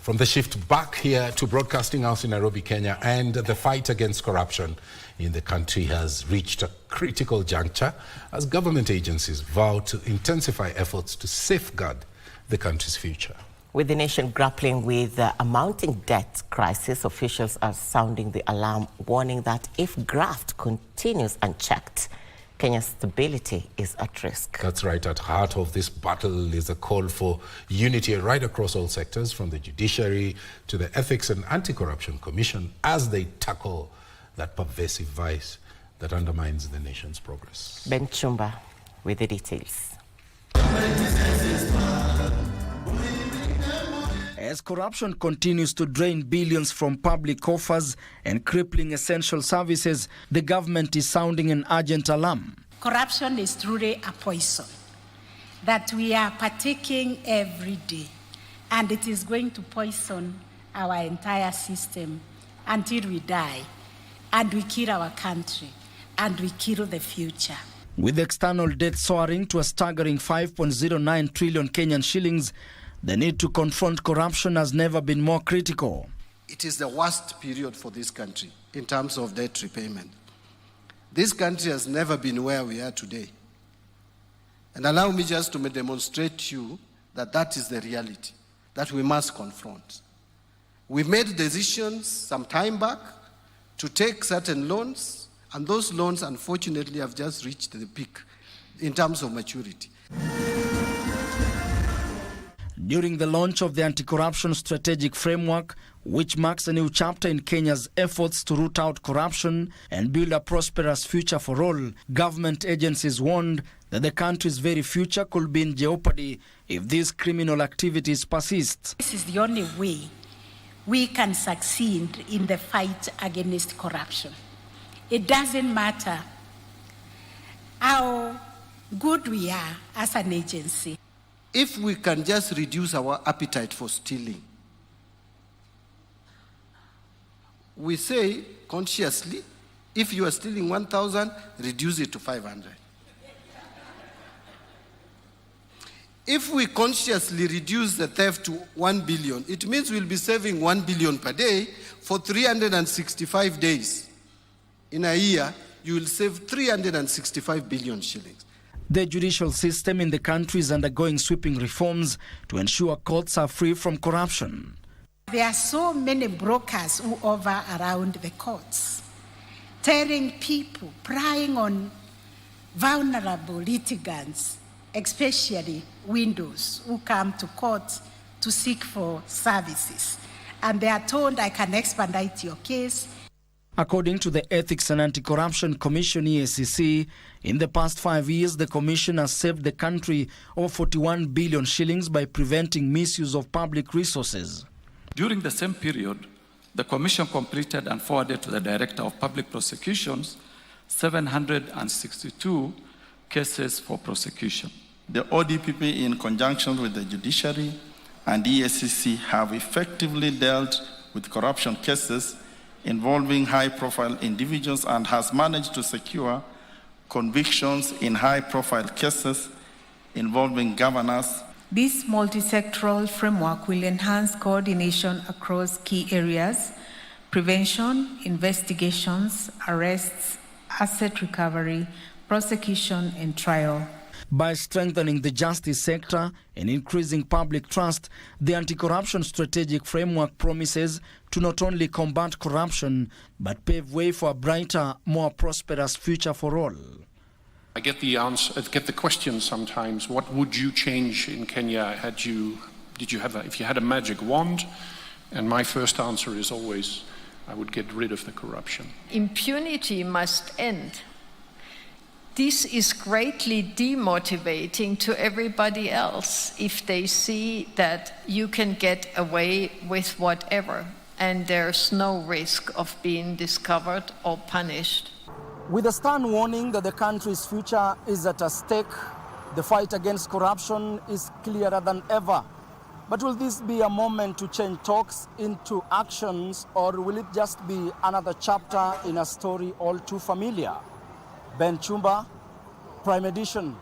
From the shift back here to Broadcasting House in Nairobi, Kenya, and the fight against corruption in the country has reached a critical juncture as government agencies vow to intensify efforts to safeguard the country's future. With the nation grappling with a mounting debt crisis, officials are sounding the alarm, warning that if graft continues unchecked, Kenya's stability is at risk. That's right. At heart of this battle is a call for unity right across all sectors, from the judiciary to the Ethics and Anti-Corruption Commission, as they tackle that pervasive vice that undermines the nation's progress. Ben Chumba with the details. As corruption continues to drain billions from public coffers and crippling essential services, the government is sounding an urgent alarm. Corruption is truly a poison that we are partaking every day, and it is going to poison our entire system until we die, and we kill our country, and we kill the future. With external debt soaring to a staggering 5.09 trillion Kenyan shillings, the need to confront corruption has never been more critical. It is the worst period for this country in terms of debt repayment. This country has never been where we are today. And allow me just to demonstrate to you that that is the reality that we must confront. We made decisions some time back to take certain loans, and those loans, unfortunately, have just reached the peak in terms of maturity. During the launch of the Anti-Corruption Strategic Framework, which marks a new chapter in Kenya's efforts to root out corruption and build a prosperous future for all, government agencies warned that the country's very future could be in jeopardy if these criminal activities persist. This is the only way we can succeed in the fight against corruption. It doesn't matter how good we are as an agency. If we can just reduce our appetite for stealing, we say consciously, if you are stealing 1,000, reduce it to 500. If we consciously reduce the theft to 1 billion, it means we'll be saving 1 billion per day for 365 days. In a year, you will save 365 billion shillings. The judicial system in the country is undergoing sweeping reforms to ensure courts are free from corruption. There are so many brokers who hover around the courts, telling people, prying on vulnerable litigants, especially widows who come to court to seek for services. And they are told, I can expedite your case. According to the Ethics and Anti-Corruption Commission, EACC, in the past 5 years, the Commission has saved the country over 41 billion shillings by preventing misuse of public resources. During the same period, the Commission completed and forwarded to the Director of Public Prosecutions 762 cases for prosecution. The ODPP, in conjunction with the judiciary and EACC, have effectively dealt with corruption cases involving high-profile individuals and has managed to secure convictions in high-profile cases involving governors. This multi-sectoral framework will enhance coordination across key areas: prevention, investigations, arrests, asset recovery, prosecution, and trial. By strengthening the justice sector and increasing public trust, the Anti-Corruption Strategic Framework promises to not only combat corruption, but pave way for a brighter, more prosperous future for all. I get the question sometimes, what would you change in Kenya if you had a magic wand? And my first answer is always, I would get rid of the corruption. Impunity must end. This is greatly demotivating to everybody else if they see that you can get away with whatever and there's no risk of being discovered or punished. With a stern warning that the country's future is at stake, the fight against corruption is clearer than ever. But will this be a moment to change talks into actions, or will it just be another chapter in a story all too familiar? Ben Chumba, Prime Edition.